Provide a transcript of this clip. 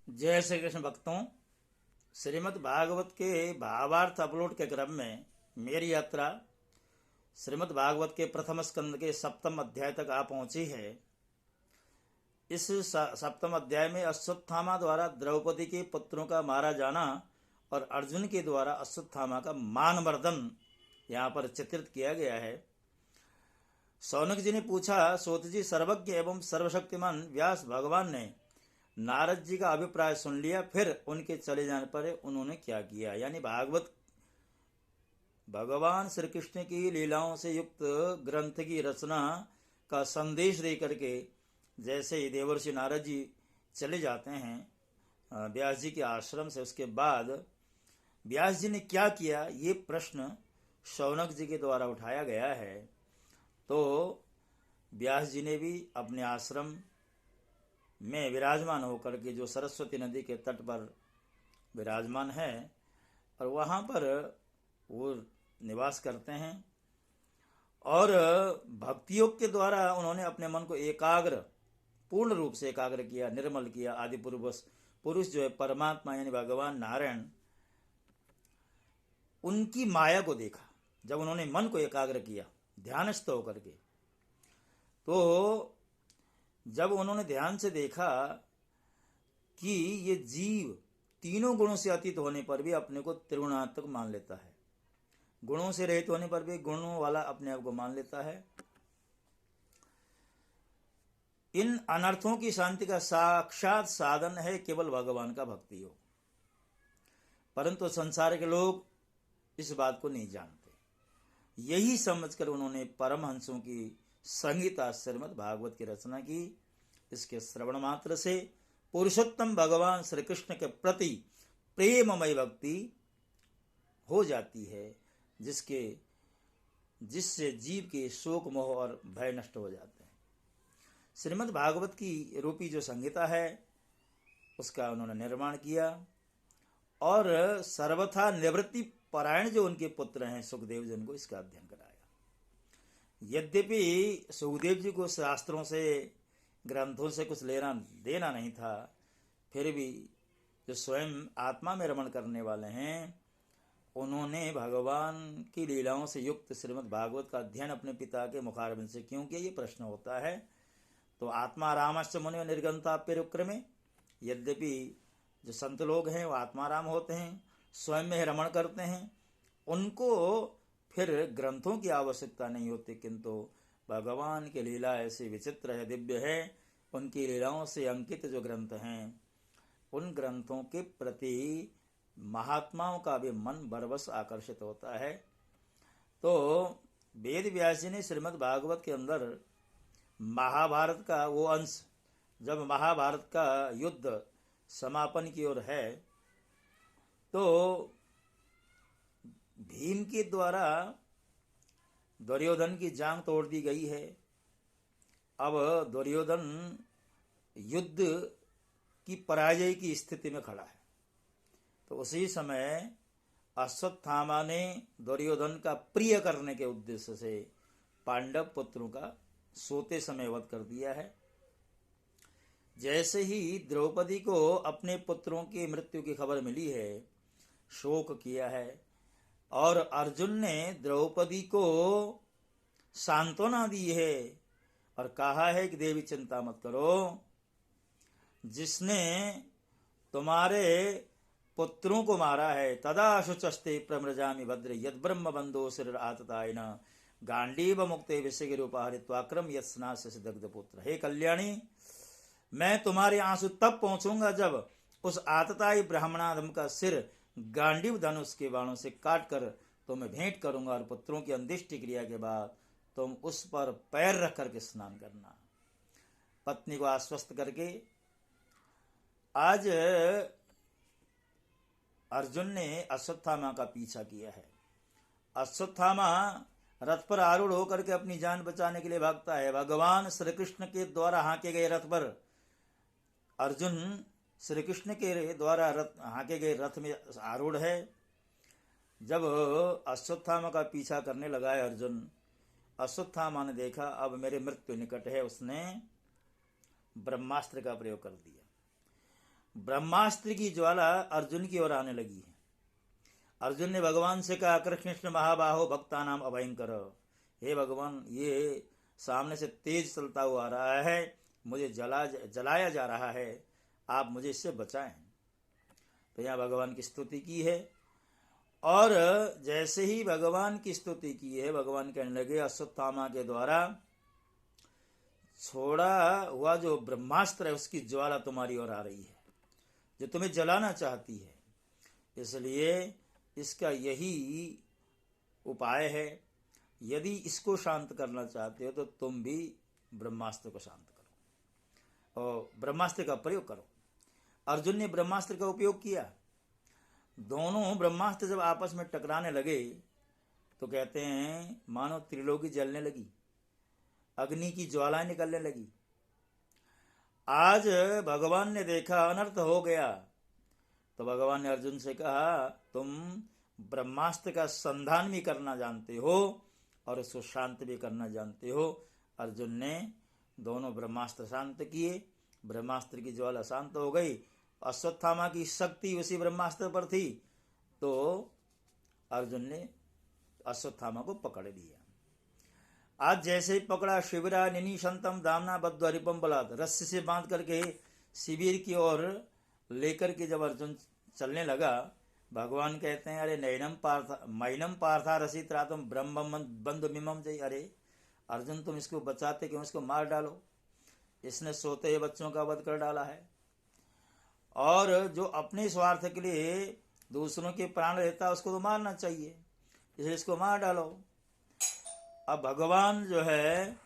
जय श्री कृष्ण भक्तों। श्रीमद् भागवत के भावार्थ अपलोड के क्रम में मेरी यात्रा श्रीमद् भागवत के प्रथम स्कंद के सप्तम अध्याय तक आ पहुंची है। इस सप्तम अध्याय में अश्वत्थामा द्वारा द्रौपदी के पुत्रों का मारा जाना और अर्जुन के द्वारा अश्वत्थामा का मानवर्धन यहाँ पर चित्रित किया गया है। शौनक जी ने पूछा, सूत जी, सर्वज्ञ एवं सर्वशक्तिमान व्यास भगवान ने नारद जी का अभिप्राय सुन लिया, फिर उनके चले जाने पर उन्होंने क्या किया। यानी भागवत भगवान श्री कृष्ण की लीलाओं से युक्त ग्रंथ की रचना का संदेश दे करके जैसे ही देवर्षि नारद जी चले जाते हैं व्यास जी के आश्रम से, उसके बाद व्यास जी ने क्या किया, ये प्रश्न शौनक जी के द्वारा उठाया गया है। तो व्यास जी ने भी अपने आश्रम में विराजमान होकर के, जो सरस्वती नदी के तट पर विराजमान है और वहाँ पर वो निवास करते हैं, और भक्ति योग के द्वारा उन्होंने अपने मन को एकाग्र, पूर्ण रूप से एकाग्र किया, निर्मल किया। आदि पुरुष जो है परमात्मा यानी भगवान नारायण, उनकी माया को देखा। जब उन्होंने मन को एकाग्र किया ध्यानस्थ होकर के, तो जब उन्होंने ध्यान से देखा कि ये जीव तीनों गुणों से अतीत होने पर भी अपने को त्रिगुणात्मक मान लेता है, गुणों से रहित होने पर भी गुणों वाला अपने आप को मान लेता है, इन अनर्थों की शांति का साक्षात साधन है केवल भगवान का भक्ति योग। परंतु संसार के लोग इस बात को नहीं जानते। यही समझकर उन्होंने परमहंसों की संहिता श्रीमद् भागवत की रचना की। इसके श्रवण मात्र से पुरुषोत्तम भगवान श्री कृष्ण के प्रति प्रेममय भक्ति हो जाती है, जिससे जीव के शोक मोह और भय नष्ट हो जाते हैं। श्रीमद् भागवत की रूपी जो संहिता है उसका उन्होंने निर्माण किया, और सर्वथा निवृत्ति परायण जो उनके पुत्र हैं सुखदेव जी को इसका अध्ययन कराया। यद्यपि सुखदेव जी को शास्त्रों से, ग्रंथों से कुछ लेना देना नहीं था, फिर भी जो स्वयं आत्मा में रमण करने वाले हैं, उन्होंने भगवान की लीलाओं से युक्त श्रीमद् भागवत का अध्ययन अपने पिता के मुखारबिंद से क्यों किया, ये प्रश्न होता है। तो आत्मा रामश्च मुनि निर्गंताप्यरुक्रमे, यद्यपि जो संत लोग हैं वो आत्माराम होते हैं, स्वयं में रमण करते हैं, उनको फिर ग्रंथों की आवश्यकता नहीं होती, किंतु भगवान की लीला ऐसी विचित्र है, दिव्य है। उनकी लीलाओं से अंकित जो ग्रंथ हैं, उन ग्रंथों के प्रति महात्माओं का भी मन बरबस आकर्षित होता है। तो वेद व्यास जी ने श्रीमद् भागवत के अंदर महाभारत का वो अंश, जब महाभारत का युद्ध समापन की ओर है, तो भीम के द्वारा दुर्योधन की जांग तोड़ दी गई है। अब दुर्योधन युद्ध की पराजय की स्थिति में खड़ा है। तो उसी समय अश्वत्थामा ने दुर्योधन का प्रिय करने के उद्देश्य से पांडव पुत्रों का सोते समय वध कर दिया है। जैसे ही द्रौपदी को अपने पुत्रों की मृत्यु की खबर मिली है, शोक किया है, और अर्जुन ने द्रौपदी को सांत्वना दी है और कहा है कि देवी चिंता मत करो, जिसने तुम्हारे पुत्रों को मारा है, तदा शुचस्ते प्रमृजामि भद्र यद ब्रह्म बंधो सिर आततायन गांडीव मुक्ते विषय रूपाहरित्वाक्रम यत्स्नास्य दग्ध पुत्र। हे कल्याणी, मैं तुम्हारे आंसू तब पहुंचूंगा जब उस आतताई ब्राह्मणाधम का सिर गांडीव धनुष के बाणों से काट कर तुम्हें भेंट करूंगा, और पुत्रों की अंत्येष्टि क्रिया के बाद तुम उस पर पैर रख करके स्नान करना। पत्नी को आश्वस्त करके आज अर्जुन ने अश्वत्थामा का पीछा किया है। अश्वत्थामा रथ पर आरूढ़ होकर के अपनी जान बचाने के लिए भागता है। भगवान श्री कृष्ण के द्वारा हाके गए रथ पर अर्जुन श्री कृष्ण के द्वारा हाके गए रथ में आरूढ़ है। जब अश्वत्थामा का पीछा करने लगा है अर्जुन, अश्वत्थामा ने देखा अब मेरे मृत्यु निकट है, उसने ब्रह्मास्त्र का प्रयोग कर दिया। ब्रह्मास्त्र की ज्वाला अर्जुन की ओर आने लगी है। अर्जुन ने भगवान से कहा, कृष्ण महाबाहो भक्तानाम अभयंकर, हे भगवान, ये सामने से तेज चलता हुआ आ रहा है, मुझे जलाया जा रहा है, आप मुझे इससे बचाएं। तो यहाँ भगवान की स्तुति की है। और जैसे ही भगवान की स्तुति की है, भगवान कहने लगे अश्वत्थामा के द्वारा छोड़ा हुआ जो ब्रह्मास्त्र है उसकी ज्वाला तुम्हारी ओर आ रही है, जो तुम्हें जलाना चाहती है। इसलिए इसका यही उपाय है, यदि इसको शांत करना चाहते हो तो तुम भी ब्रह्मास्त्र को शांत करो और ब्रह्मास्त्र का प्रयोग करो। अर्जुन ने ब्रह्मास्त्र का उपयोग किया। दोनों ब्रह्मास्त्र जब आपस में टकराने लगे तो कहते हैं मानो त्रिलोकी जलने लगी, अग्नि की ज्वालाएं निकलने लगी। आज भगवान ने देखा अनर्थ हो गया, तो भगवान ने अर्जुन से कहा, तुम ब्रह्मास्त्र का संधान भी करना जानते हो और उसको शांत भी करना जानते हो। अर्जुन ने दोनों ब्रह्मास्त्र शांत किए, ब्रह्मास्त्र की ज्वाला शांत हो गई। अश्वत्थामा की शक्ति उसी ब्रह्मास्त्र पर थी, तो अर्जुन ने अश्वत्थामा को पकड़ लिया। आज जैसे ही पकड़ा, शिविरा निनिशंतम दामना बद्ध रिपम बलात्, रस्सी से बांध करके शिविर की ओर लेकर के जब अर्जुन चलने लगा, भगवान कहते हैं, अरे मैनम पार्था रसित रातम ब्रह्म बंधु मिमम जय। अरे अर्जुन, तुम इसको बचाते क्यों? इसको मार डालो, इसने सोते हुए बच्चों का वध कर डाला है और जो अपने स्वार्थ के लिए दूसरों के प्राण लेता है उसको तो मारना चाहिए, इसलिए इसको मार डालो। अब भगवान जो है